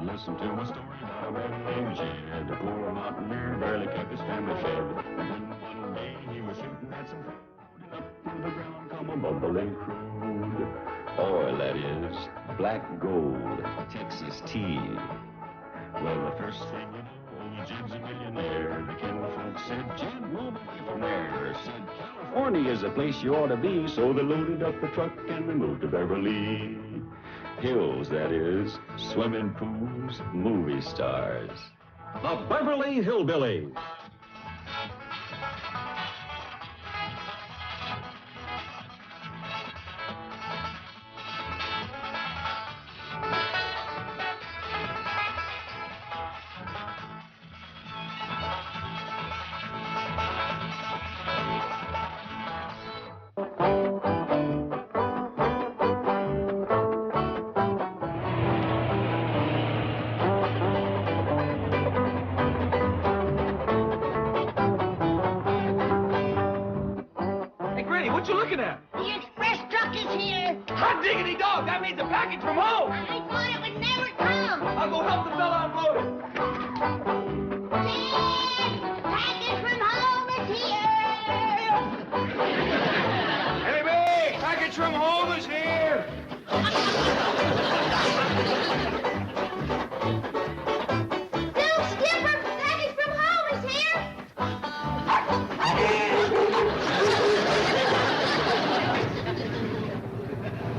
Listen to a story about a man named Jed. The poor mountaineer barely kept his family fed. Then one day he was shooting at some food, and up to the ground come a bubbling crude. Oil, that is, black gold, Texas tea. Well, the first thing you know, old Jed's a millionaire. The kinfolk said, Jed, move away from there. Said, California is the place you ought to be. So they loaded up the truck and they moved to Beverly Hills, that is, swimming pools, movie stars. The Beverly Hillbillies. What you looking at? The express truck is here. Hot diggity dog! That means a package from home! I thought it would never come. I'll go help the fella unload it. Dad, package from home is here. Hey, Big! Package from home is here! Bill Skipper, package from home is here.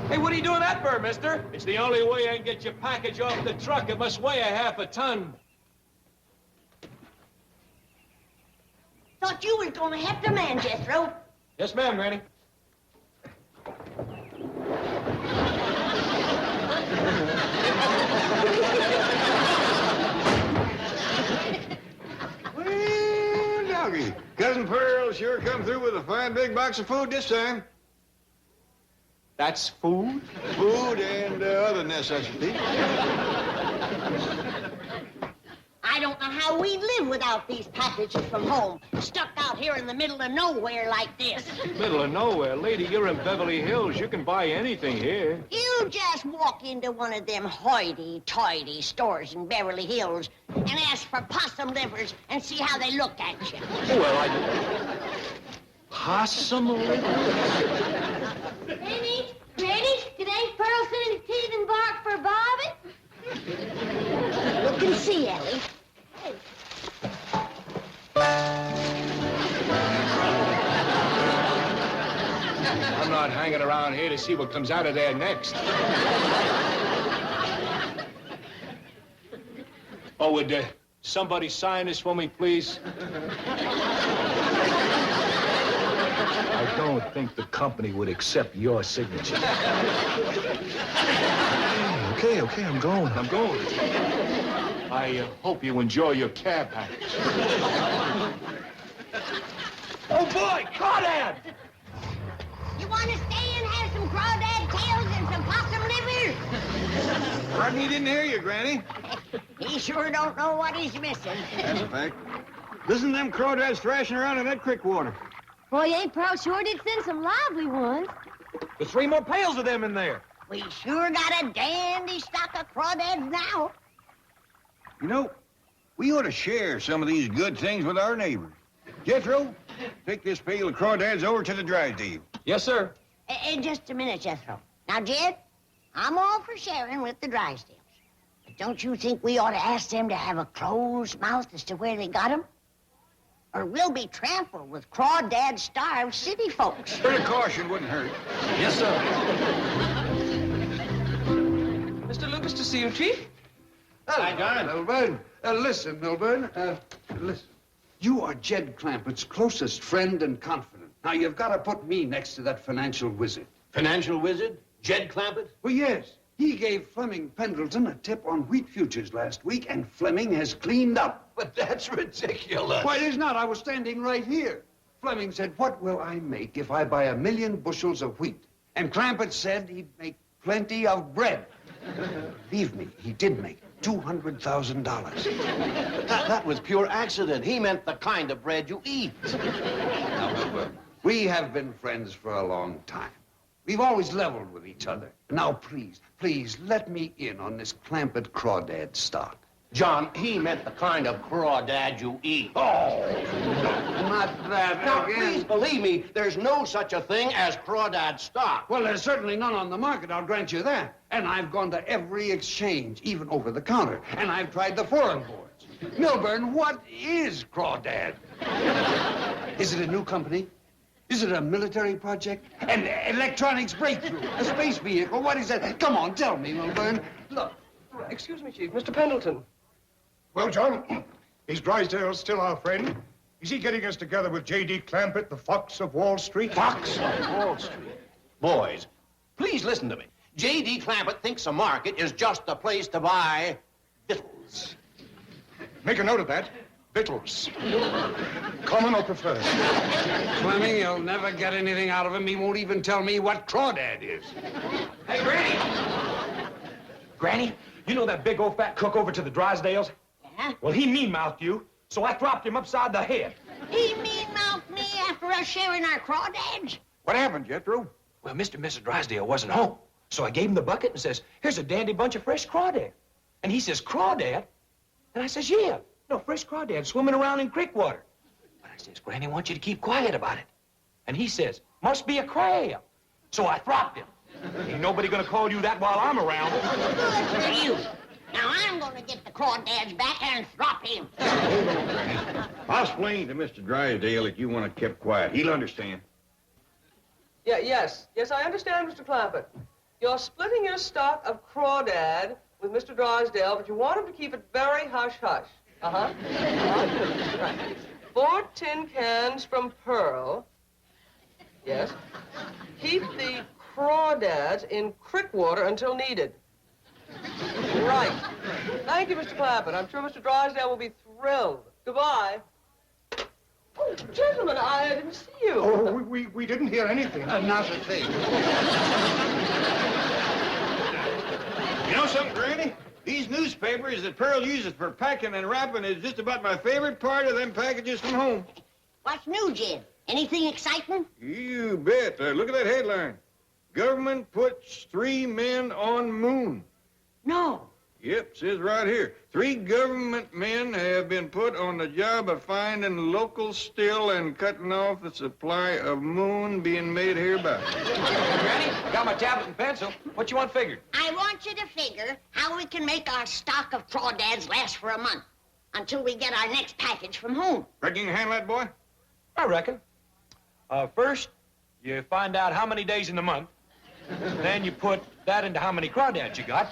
Hey, what are you doing that for, mister? It's the only way I can get your package off the truck. It must weigh a half a ton. Thought you was gonna have the man, Jethro. Yes, ma'am, Granny. Well, doggy, Cousin Pearl sure come through with a fine big box of food this time. That's food? Food and other necessities. I don't know how we live without these packages from home, stuck out here in the middle of nowhere like this. Middle of nowhere. Lady, you're in Beverly Hills. You can buy anything here. You just walk into one of them hoity-toity stores in Beverly Hills and ask for possum livers and see how they look at you. Well, possum livers? Granny, did Aunt Pearl send any teeth and bark for Bobby? Look and see, Ellie. I'm not hanging around here to see what comes out of there next. Oh, would somebody sign this for me, please? I don't think the company would accept your signature. Okay, I'm going. I hope you enjoy your cab package. Oh, boy, Crawdad! You want to stay and have some crawdad tails and some possum livers? Pardon, he didn't hear you, Granny. He sure don't know what he's missing. That's a fact. Listen to them crawdads thrashing around in that creek water. Boy, Aunt Pearl sure did send some lively ones. There's 3 more pails of them in there. We sure got a dandy stock of crawdads now. You know, we ought to share some of these good things with our neighbors. Jethro, take this pail of crawdads over to the Drysdale. Yes, sir. Just a minute, Jethro. Now, Jed, I'm all for sharing with the Drysdales. But don't you think we ought to ask them to have a closed mouth as to where they got them? Or we'll be trampled with crawdad-starved city folks. Bit of caution wouldn't hurt. Yes, sir. Mr. Lucas, to see you, Chief. Hi, John. Milburn. Listen, Milburn. Listen. You are Jed Clampett's closest friend and confidant. Now, you've got to put me next to that financial wizard. Financial wizard? Jed Clampett? Well, yes. He gave Fleming Pendleton a tip on wheat futures last week, and Fleming has cleaned up. But that's ridiculous. Why, it is not. I was standing right here. Fleming said, what will I make if I buy 1,000,000 bushels of wheat? And Clampett said he'd make plenty of bread. Believe me, he did make $200,000. That was pure accident. He meant the kind of bread you eat. Now, Wilbur, we have been friends for a long time. We've always leveled with each other. Now, please, let me in on this Clampett Crawdad stock. John, he meant the kind of crawdad you eat. Oh, not that Now, again. please believe me, there's no such a thing as crawdad stock. Well, there's certainly none on the market, I'll grant you that. And I've gone to every exchange, even over the counter. And I've tried the foreign boards. Milburn, what is Crawdad? Is it a new company? Is it a military project? An electronics breakthrough? A space vehicle? What is that? Come on, tell me, Milburn. Look. Excuse me, Chief. Mr. Pendleton. Well, John, is Drysdale still our friend? Is he getting us together with J.D. Clampett, the Fox of Wall Street? Fox of Wall Street. Boys, please listen to me. J.D. Clampett thinks a market is just the place to buy victuals. Make a note of that. Victuals. Common or preferred? Fleming, you'll never get anything out of him. He won't even tell me what Crawdad is. Hey, Granny! Granny, you know that big old fat cook over to the Drysdales? Yeah? Well, he mean-mouthed you, so I dropped him upside the head. He mean-mouthed me after us sharing our crawdads? What happened, Jethro? Well, Mr. and Mrs. Drysdale wasn't home, so I gave him the bucket and says, here's a dandy bunch of fresh crawdad. And he says, crawdad? And I says, yeah, no, fresh crawdad swimming around in creek water. But I says, Granny wants you to keep quiet about it. And he says, must be a crab. So I dropped him. Ain't nobody gonna call you that while I'm around. Good for you. Now I'm gonna get the crawdads back and drop him. Hold on, Granny. I'll explain to Mr. Drysdale that you want it kept quiet. He'll understand. Yes, I understand, Mr. Clampett. You're splitting your stock of crawdad with Mr. Drysdale, but you want him to keep it very hush-hush. Uh-huh. Right. 4 tin cans from Pearl. Yes. Keep the crawdads in creek water until needed. Right. Thank you, Mr. Clampett. I'm sure Mr. Drysdale will be thrilled. Goodbye. Oh, gentlemen, I didn't see you. Oh, we didn't hear anything. Not a thing. You know something, Granny? These newspapers that Pearl uses for packing and wrapping is just about my favorite part of them packages from home. What's new, Jed? Anything exciting? You bet. Look at that headline. Government puts 3 men on moon. No. Yep, says right here. 3 government men have been put on the job of finding local still and cutting off the supply of moon being made hereby. Granny, got my tablet and pencil. What you want figured? I want you to figure how we can make our stock of crawdads last for a month until we get our next package from home. Reckon you can handle that, boy? I reckon. First, you find out how many days in the month. Then you put that into how many crawdads you got,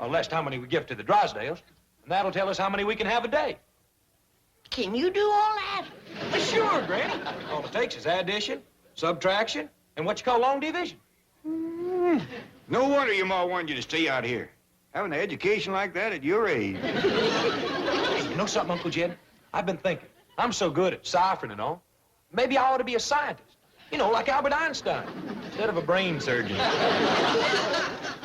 or less how many we give to the Drysdales, and that'll tell us how many we can have a day. Can you do all that? Sure, Granny. All it takes is addition, subtraction, and what you call long division. No wonder your ma wanted you to stay out here. Having an education like that at your age. Hey, you know something, Uncle Jed? I've been thinking. I'm so good at ciphering and all. Maybe I ought to be a scientist. You know, like Albert Einstein, instead of a brain surgeon.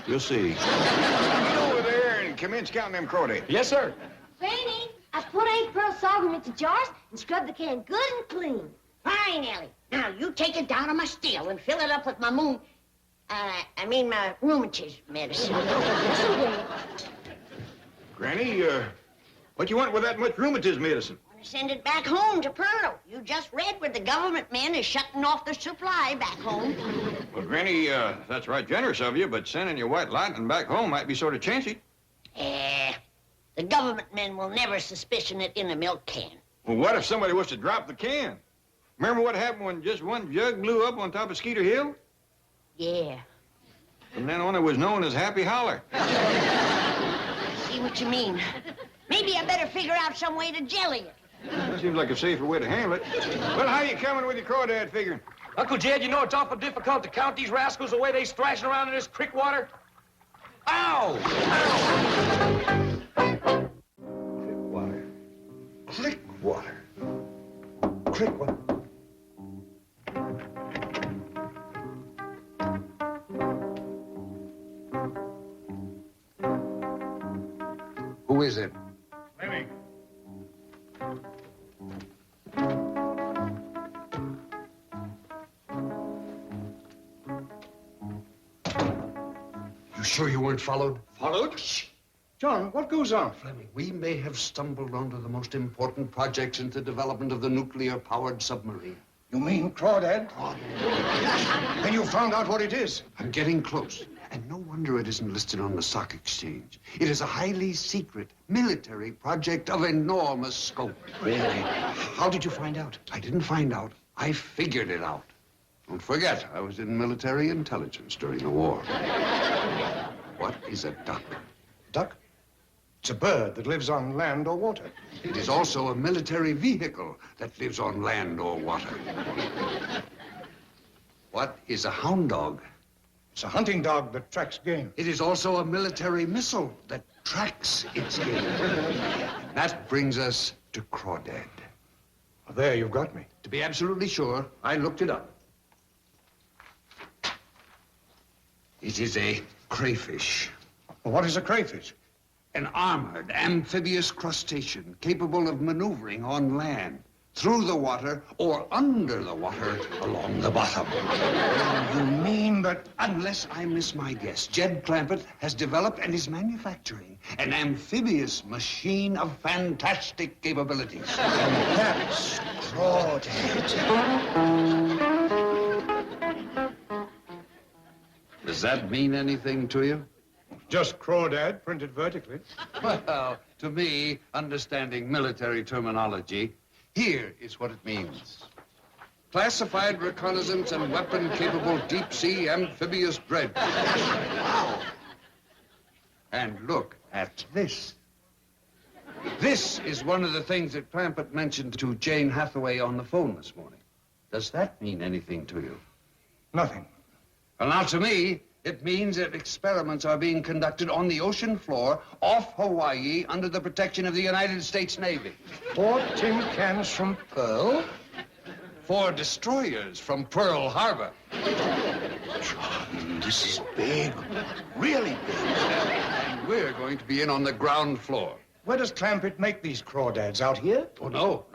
You'll see. Get over there and commence counting them crawdads. Yes, sir. Granny, I put 8 pearl sorghum into jars and scrubbed the can good and clean. Fine, Ellie. Now you take it down on my still and fill it up with my my rheumatism medicine. Granny, what you want with that much rheumatism medicine? Send it back home to Pearl. You just read where the government men is shutting off the supply back home. Well, Granny, that's right generous of you, but sending your white lightning back home might be sort of chancy. The government men will never suspicion it in a milk can. Well, what if somebody was to drop the can? Remember what happened when just one jug blew up on top of Skeeter Hill? Yeah. From then on, it was known as Happy Holler. I see what you mean. Maybe I better figure out some way to jelly it. Seems like a safer way to handle it. Well, how you coming with your crawdad figuring? Uncle Jed, you know it's awful difficult to count these rascals the way they thrashing around in this creek water. Ow! Ow! Creek water. Creek water. Who is it? Fleming. weren't followed? Followed? Shh. John, what goes on? Fleming, we may have stumbled onto the most important projects in the development of the nuclear-powered submarine. You mean Crawdad? Then you found out what it is. I'm getting close. And no wonder it isn't listed on the stock exchange. It is a highly secret military project of enormous scope. Really? How did you find out? I didn't find out. I figured it out. Don't forget, I was in military intelligence during the war. What is a duck? Duck? It's a bird that lives on land or water. It is also a military vehicle that lives on land or water. What is a hound dog? It's a hunting dog that tracks game. It is also a military missile that tracks its game. That brings us to Crawdad. Well, there, you've got me. To be absolutely sure, I looked it up. It is a crayfish. Well, what is a crayfish? An armored amphibious crustacean capable of maneuvering on land, through the water, or under the water along the bottom. You mean that... Unless I miss my guess, Jed Clampett has developed and is manufacturing an amphibious machine of fantastic capabilities. And that's Crawdad. Does that mean anything to you? Just Crawdad printed vertically. Well, to me, understanding military terminology, here is what it means. Classified reconnaissance and weapon-capable deep-sea amphibious dread. Wow. And look at this. This is one of the things that Clampett mentioned to Jane Hathaway on the phone this morning. Does that mean anything to you? Nothing. Well, now, to me, it means that experiments are being conducted on the ocean floor off Hawaii under the protection of the United States Navy. 4 tin cans from Pearl? 4 destroyers from Pearl Harbor. John, this is big. Really big. And we're going to be in on the ground floor. Where does Clampett make these Crawdads? Out here? Oh, no,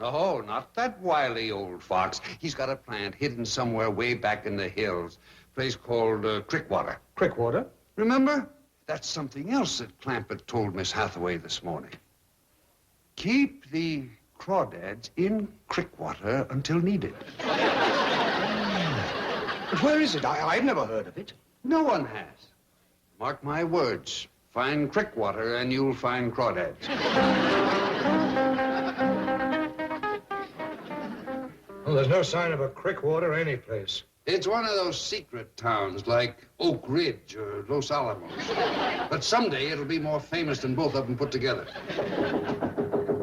not that wily old fox. He's got a plant hidden somewhere way back in the hills. Place called Crickwater. Crickwater? Remember? That's something else that Clampett told Miss Hathaway this morning. Keep the Crawdads in Crickwater until needed. But where is it? I've never heard of it. No one has. Mark my words. Find Crickwater and you'll find Crawdads. Well, there's no sign of a Crickwater anyplace. It's one of those secret towns like Oak Ridge or Los Alamos. But someday it'll be more famous than both of them put together.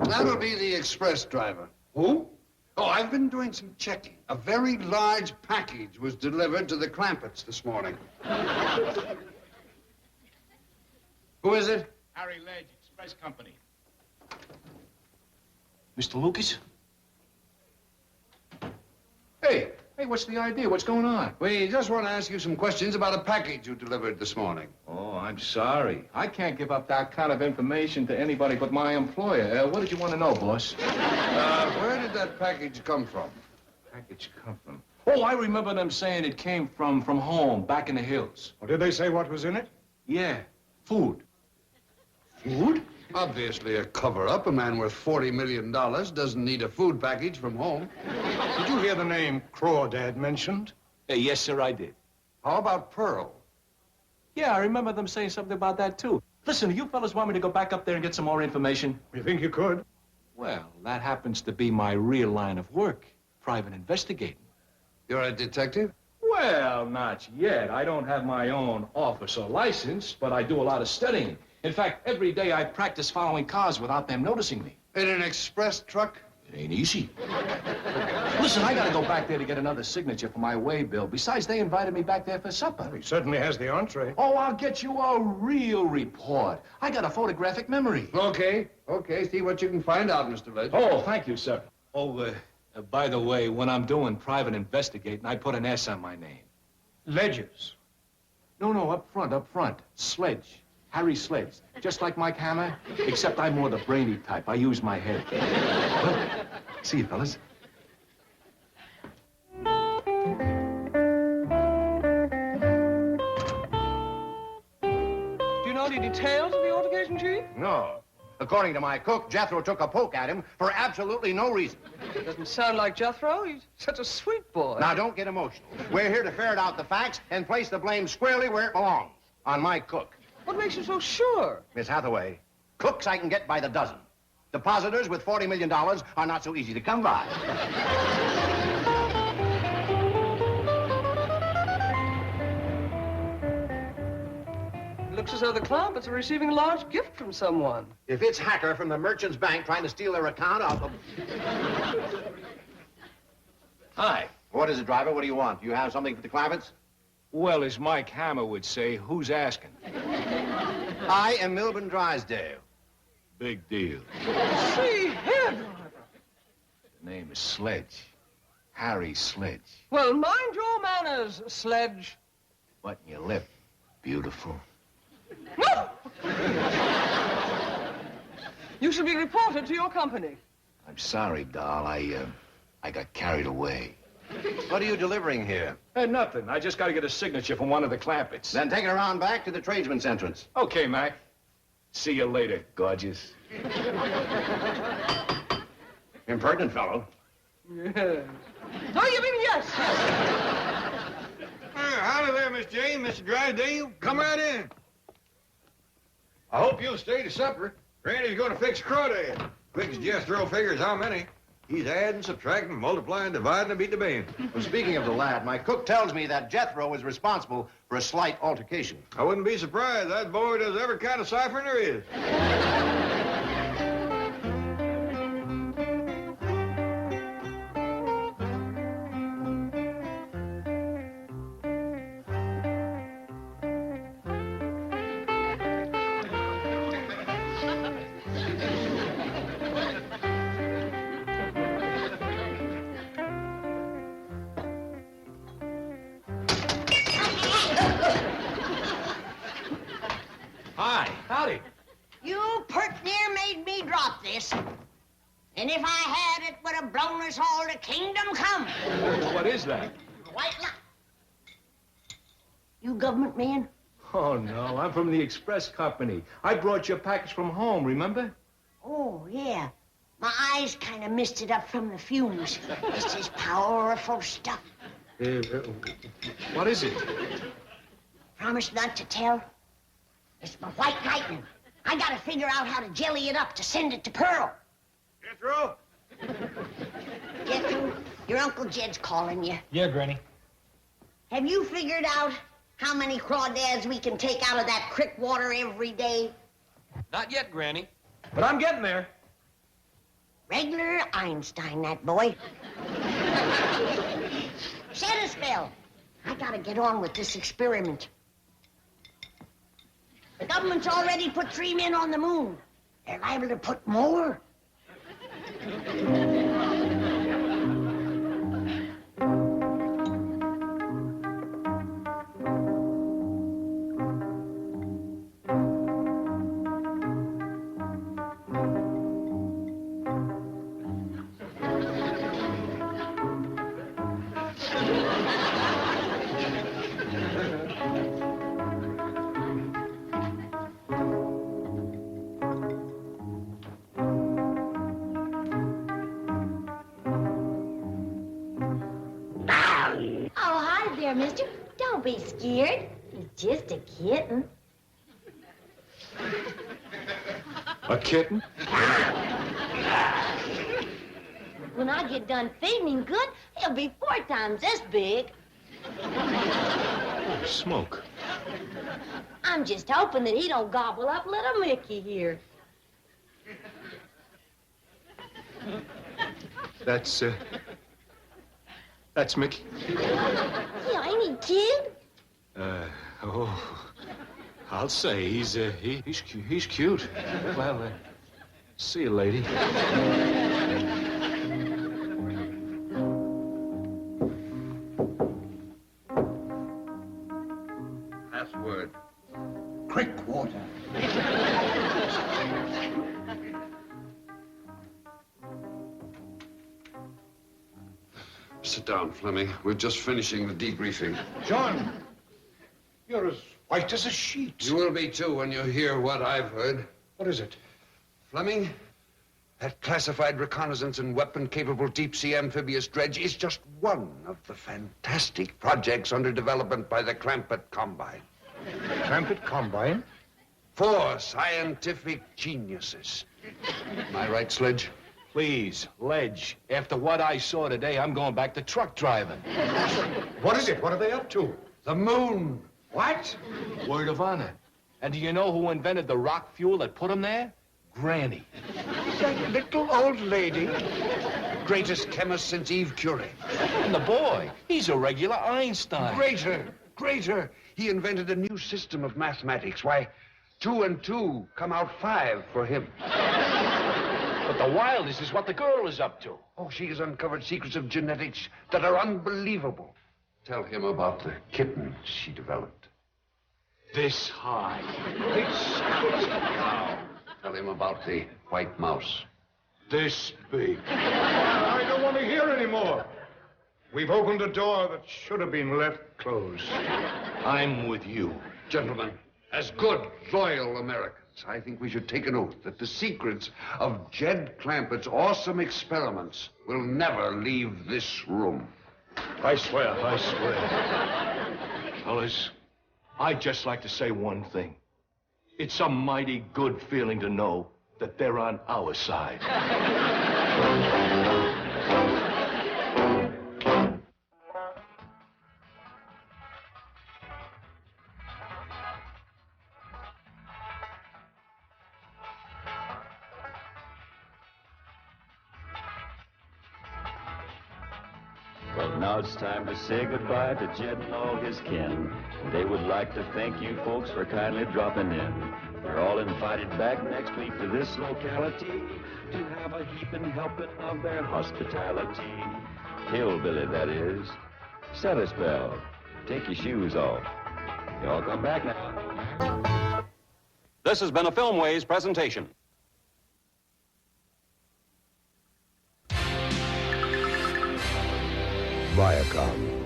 That'll be the express driver. Who? Oh, I've been doing some checking. A very large package was delivered to the Clampetts this morning. Who is it? Harry Ledge, Express Company. Mr. Lucas? Hey, what's the idea? What's going on? We just want to ask you some questions about a package you delivered this morning. Oh, I'm sorry. I can't give up that kind of information to anybody but my employer. What did you want to know, boss? Where did that package come from? Package come from? Oh, I remember them saying it came from home, back in the hills. Well, did they say what was in it? Yeah, food. Food? Obviously a cover-up. A man worth $40 million doesn't need a food package from home. Did you hear the name Crawdad mentioned? Yes, sir, I did. How about Pearl? Yeah, I remember them saying something about that, too. Listen, do you fellas want me to go back up there and get some more information? You think you could? Well, that happens to be my real line of work, private investigating. You're a detective? Well, not yet. I don't have my own officer license, but I do a lot of studying. In fact, every day I practice following cars without them noticing me. In an express truck? It ain't easy. Listen, I gotta go back there to get another signature for my way bill. Besides, they invited me back there for supper. He certainly has the entree. Oh, I'll get you a real report. I got a photographic memory. Okay. See what you can find out, Mr. Ledge. Oh, thank you, sir. Oh, by the way, when I'm doing private investigating, I put an S on my name. Ledges. No, up front. Sledge. Harry Sledge. Just like Mike Hammer, except I'm more the brainy type. I use my head. Well, see you, fellas. Do any details of the altercation, Chief? No. According to my cook, Jethro took a poke at him for absolutely no reason. Doesn't sound like Jethro. He's such a sweet boy. Now, don't get emotional. We're here to ferret out the facts and place the blame squarely where it belongs, on my cook. What makes you so sure? Miss Hathaway, cooks I can get by the dozen. Depositors with $40 million are not so easy to come by. Looks as though the Clampetts are receiving a large gift from someone. If it's Hacker from the Merchant's Bank trying to steal their account, I'll... Hi. What is it, driver? What do you want? Do you have something for the Clampetts? Well, as Mike Hammer would say, who's asking? I am Milburn Drysdale. Big deal. See here, driver. The name is Sledge. Harry Sledge. Well, mind your manners, Sledge. Button your lip. Beautiful. No! You should be reported to your company. I'm sorry, doll. I got carried away. What are you delivering here? Nothing. I just got to get a signature from one of the Clampetts. Then take it around back to the tradesman's entrance. Okay, Mac. See you later, gorgeous. Impertinent fellow. Yes. Oh, you mean yes? Howdy there, Miss Jane, Mr. Drysdale. Come right in. I hope you'll stay to supper. Randy's going to fix Crawdad. Quick as Jethro figures how many. He's adding, subtracting, multiplying, dividing, and beating the band. Well, speaking of the lad, my cook tells me that Jethro was responsible for a slight altercation. I wouldn't be surprised. That boy does every kind of ciphering there is. Hi. Howdy. You pert near made me drop this. And if I had, it would have blown us all to kingdom come. What is that? White lie. You government man? Oh, no. I'm from the Express Company. I brought your package from home, remember? Oh, yeah. My eyes kind of misted up from the fumes. This is powerful stuff. What is it? Promise not to tell. It's my white lightning. I gotta figure out how to jelly it up to send it to Pearl. Jethro? Jethro, your Uncle Jed's calling you. Yeah, Granny. Have you figured out how many crawdads we can take out of that creek water every day? Not yet, Granny. But I'm getting there. Regular Einstein, that boy. Set a spell. I gotta get on with this experiment. The government's already put 3 men on the moon. They're liable to put more. Mister. Don't be scared. He's just a kitten. A kitten? When I get done feeding him good, he'll be 4 times this big. Smoke. I'm just hoping that he don't gobble up little Mickey here. That's Mickey. Yeah, ain't he cute? I'll say he's cute. Well, see you, lady. Password. Creek water. Sit down, Fleming. We're just finishing the debriefing. John, you're as White as a sheet. You will be, too, when you hear what I've heard. What is it? Fleming, that classified reconnaissance and weapon-capable deep-sea amphibious dredge is just one of the fantastic projects under development by the Clampett Combine. Clampett Combine? 4 scientific geniuses. Am I right, Sledge? Please, Ledge, after what I saw today, I'm going back to truck driving. What is it? What are they up to? The moon. What? Word of honor. And do you know who invented the rock fuel that put them there? Granny. That little old lady. Greatest chemist since Eve Curie. And the boy, he's a regular Einstein. Greater. He invented a new system of mathematics. Why, 2 and 2 come out 5 for him. But the wildest is what the girl is up to. Oh, she has uncovered secrets of genetics that are unbelievable. Tell him about the kitten she developed. This high. Now, tell him about the white mouse. This big. I don't want to hear anymore. We've opened a door that should have been left closed. I'm with you. Gentlemen, as good, loyal Americans, I think we should take an oath that the secrets of Jed Clampett's awesome experiments will never leave this room. I swear. Fellas, I'd just like to say one thing. It's a mighty good feeling to know that they're on our side. Well, now it's time to say goodbye to Jed and all his kin. They would like to thank you folks for kindly dropping in. You're all invited back next week to this locality to have a heaping helping of their hospitality. Hillbilly, that is. Set a spell. Take your shoes off. Y'all come back now. This has been a Filmways presentation. Viacom.